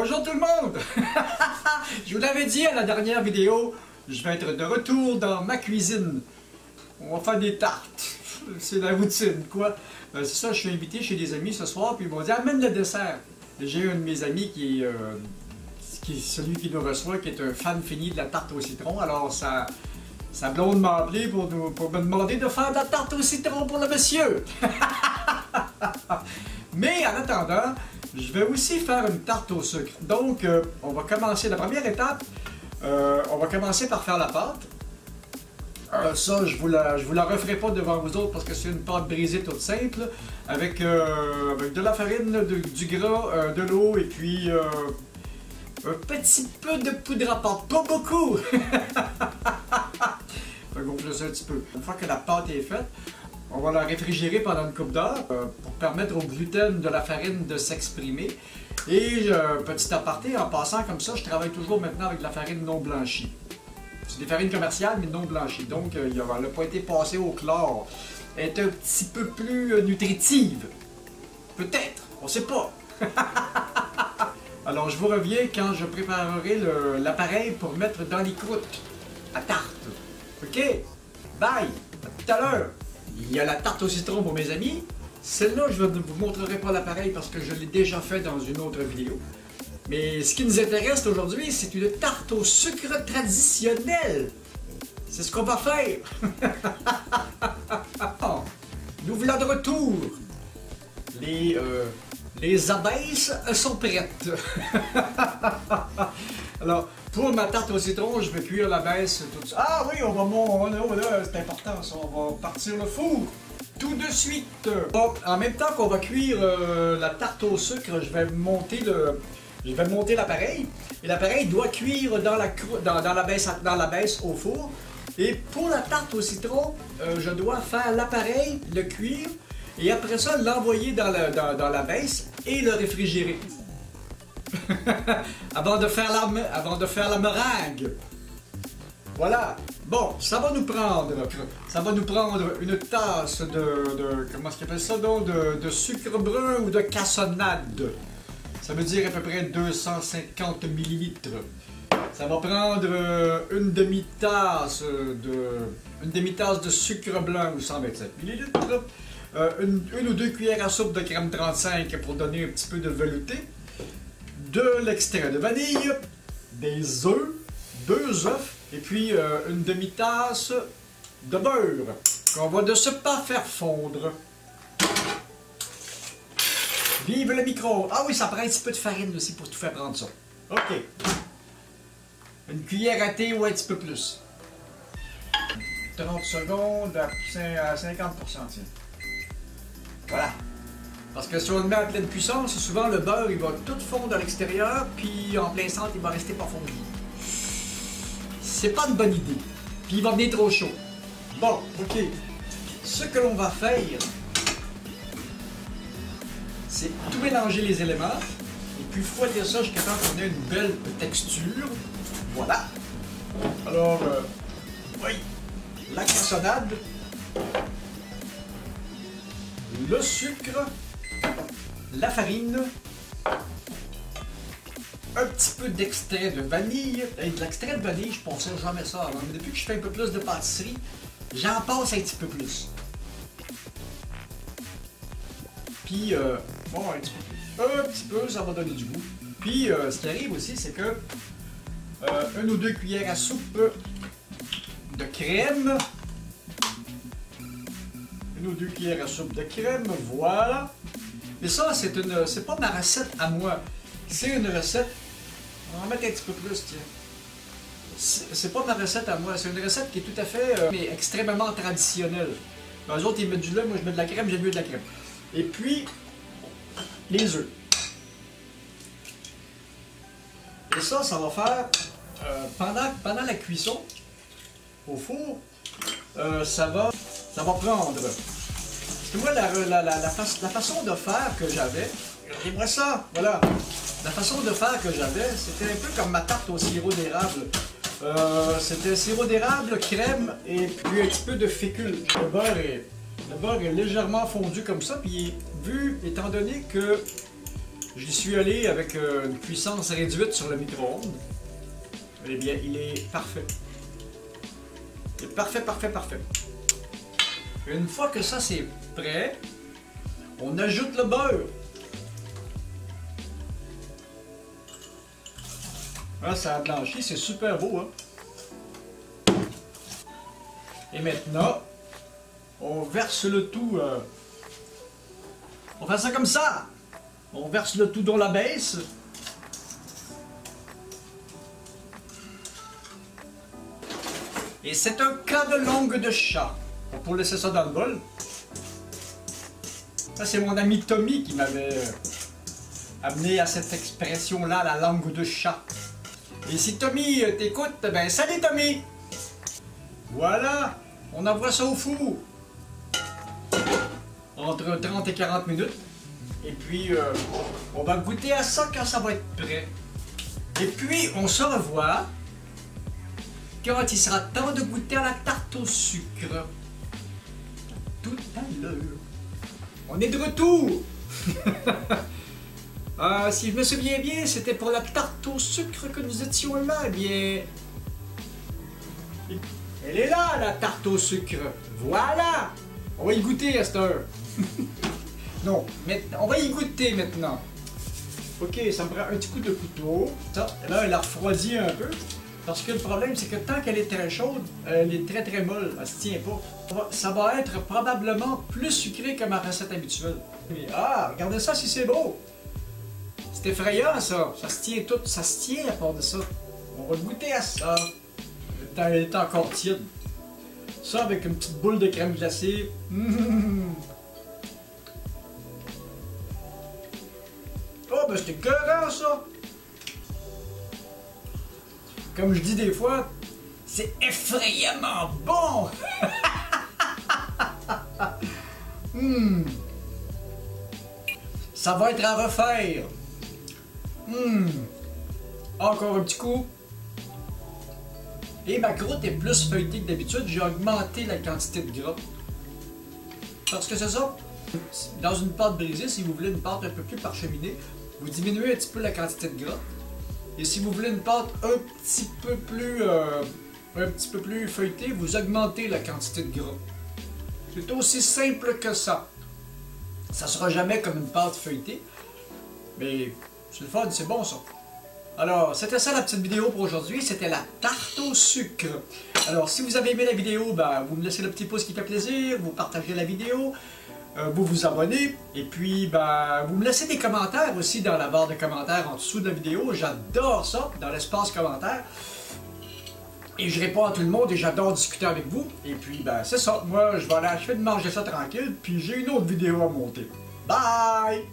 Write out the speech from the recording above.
Bonjour tout le monde! Je vous l'avais dit à la dernière vidéo, je vais être de retour dans ma cuisine. On va faire des tartes. C'est la routine, quoi. C'est ça, je suis invité chez des amis ce soir, puis ils m'ont dit amène le dessert. J'ai un de mes amis qui est celui qui nous reçoit, qui est un fan fini de la tarte au citron. Alors sa blonde m'a appelé pour me demander de faire de la tarte au citron pour le monsieur. Mais en attendant, je vais aussi faire une tarte au sucre. Donc, on va commencer, la première étape, on va commencer par faire la pâte. Ça, je vous la referai pas devant vous autres parce que c'est une pâte brisée toute simple, avec de la farine, du gras, de l'eau et puis un petit peu de poudre à pâte, pas beaucoup! On va gonfler ça un petit peu. Une fois que la pâte est faite, on va la réfrigérer pendant une couple d'heures pour permettre au gluten de la farine de s'exprimer. Et petit aparté, en passant comme ça, je travaille toujours maintenant avec de la farine non blanchie. C'est des farines commerciales, mais non blanchies. Donc, elle n'a pas été passée au chlore. Elle est un petit peu plus nutritive. Peut-être, on ne sait pas. Alors, je vous reviens quand je préparerai l'appareil pour mettre dans les croûtes à tarte. OK? Bye! À tout à l'heure! Il y a la tarte au citron pour mes amis. Celle-là, je ne vous montrerai pas l'appareil parce que je l'ai déjà fait dans une autre vidéo. Mais ce qui nous intéresse aujourd'hui, c'est une tarte au sucre traditionnelle. C'est ce qu'on va faire. Nous voilà de retour. Les abeilles sont prêtes. Alors, pour ma tarte au citron, je vais cuire l'abeille tout ça. Ah oui, c'est important ça, on va partir le four tout de suite. Bon, en même temps qu'on va cuire la tarte au sucre, je vais monter l'appareil. Et l'appareil doit cuire dans la baisse au four. Et pour la tarte au citron, je dois faire l'appareil, le cuire, et après ça, l'envoyer dans la baisse et le réfrigérer. avant de faire la meringue. Voilà. Bon, ça va nous prendre une tasse comment est-ce qu'on appelle ça donc, de sucre brun ou de cassonade. Ça veut dire à peu près 250 ml. Ça va prendre une demi-tasse de sucre blanc ou 127 ml. Une ou deux cuillères à soupe de crème 35 pour donner un petit peu de velouté. De l'extrait de vanille, des œufs, 2 œufs, et puis une demi-tasse de beurre qu'on va de ce pas faire fondre. Vive le micro! Ah oui, ça prend un petit peu de farine aussi pour tout faire prendre ça. OK. Une cuillère à thé ou un petit peu plus. 30 secondes à 50%, tiens. Voilà. Parce que si on le met à pleine puissance, souvent le beurre il va tout fondre à l'extérieur, puis en plein centre il va rester pas fondu. C'est pas une bonne idée. Puis il va venir trop chaud. Bon, OK. Ce que l'on va faire, c'est tout mélanger les éléments, et puis fouetter ça jusqu'à temps qu'on ait une belle texture. Voilà. Alors, oui, la cassonade, le sucre, la farine, un petit peu d'extrait de vanille. Et de l'extrait de vanille, je pensais jamais ça avant. Mais depuis que je fais un peu plus de pâtisserie, j'en passe un petit peu plus. Puis, bon, un petit peu, ça va donner du goût. Puis, ce qui arrive aussi, c'est que une ou deux cuillères à soupe de crème. Une ou deux cuillères à soupe de crème, voilà. Et ça, c'est pas ma recette à moi. C'est une recette. On va en mettre un petit peu plus, tiens. C'est pas ma recette à moi. C'est une recette qui est tout à fait mais extrêmement traditionnelle. Eux autres, ils mettent du lait, moi je mets de la crème, j'aime mieux de la crème. Et puis, les œufs. Et ça va faire pendant la cuisson au four, ça va prendre. Parce que moi, la façon de faire que j'avais, regardez-moi ça, voilà. La façon de faire que j'avais, c'était un peu comme ma tarte au sirop d'érable. C'était sirop d'érable, crème et puis un petit peu de fécule. Le beurre est légèrement fondu comme ça, puis étant donné que J'y suis allé avec une puissance réduite sur le micro-ondes. Eh bien, il est parfait. Il est parfait, parfait, parfait. Une fois que ça c'est prêt, on ajoute le beurre. Là, ça a blanchi, c'est super beau, hein? Et maintenant, on verse le tout. On fait ça comme ça. On verse le tout dans la baisse. Et c'est un cas de langue de chat. Pour laisser ça dans le bol. Ça, c'est mon ami Tommy qui m'avait amené à cette expression-là, la langue de chat. Et si Tommy t'écoute, ben salut Tommy! Voilà, on envoie ça au four. Entre 30 et 40 minutes. Et puis, on va goûter à ça quand ça va être prêt. Et puis, on se revoit quand il sera temps de goûter à la tarte au sucre. Tout à l'heure. On est de retour! Si je me souviens bien, c'était pour la tarte au sucre que nous étions là, eh bien... Elle est là, la tarte au sucre! Voilà! On va y goûter à cette heure. Non, on va y goûter maintenant. Ok, ça me prend un petit coup de couteau. Ça, là, elle a refroidi un peu. Parce que le problème, c'est que tant qu'elle est très chaude, elle est très très molle, elle se tient pas. Ça va être probablement plus sucré que ma recette habituelle. Ah, regardez ça si c'est beau! C'est effrayant ça, ça se tient tout, ça se tient à part de ça. On va goûter à ça. Elle est encore tiède. Ça avec une petite boule de crème glacée. Oh ben c'était écœurant ça! Comme je dis des fois, c'est effrayamment bon! Ça va être à refaire! Encore un petit coup. Et ma croûte est plus feuilletée que d'habitude, j'ai augmenté la quantité de gras. Parce que c'est ça, dans une pâte brisée, si vous voulez une pâte un peu plus parcheminée, vous diminuez un petit peu la quantité de gras. Et si vous voulez une pâte un petit peu plus feuilletée, vous augmentez la quantité de gras. C'est aussi simple que ça. Ça sera jamais comme une pâte feuilletée, mais c'est le fun, c'est bon ça. Alors, c'était ça la petite vidéo pour aujourd'hui, c'était la tarte au sucre. Alors, si vous avez aimé la vidéo, ben, vous me laissez le petit pouce qui fait plaisir, vous partagez la vidéo, vous vous abonnez, et puis ben, vous me laissez des commentaires aussi dans la barre de commentaires en dessous de la vidéo. J'adore ça, dans l'espace commentaire. Et je réponds à tout le monde et j'adore discuter avec vous. Et puis, ben, c'est ça. Moi, je vais aller achever de manger ça tranquille, puis j'ai une autre vidéo à monter. Bye!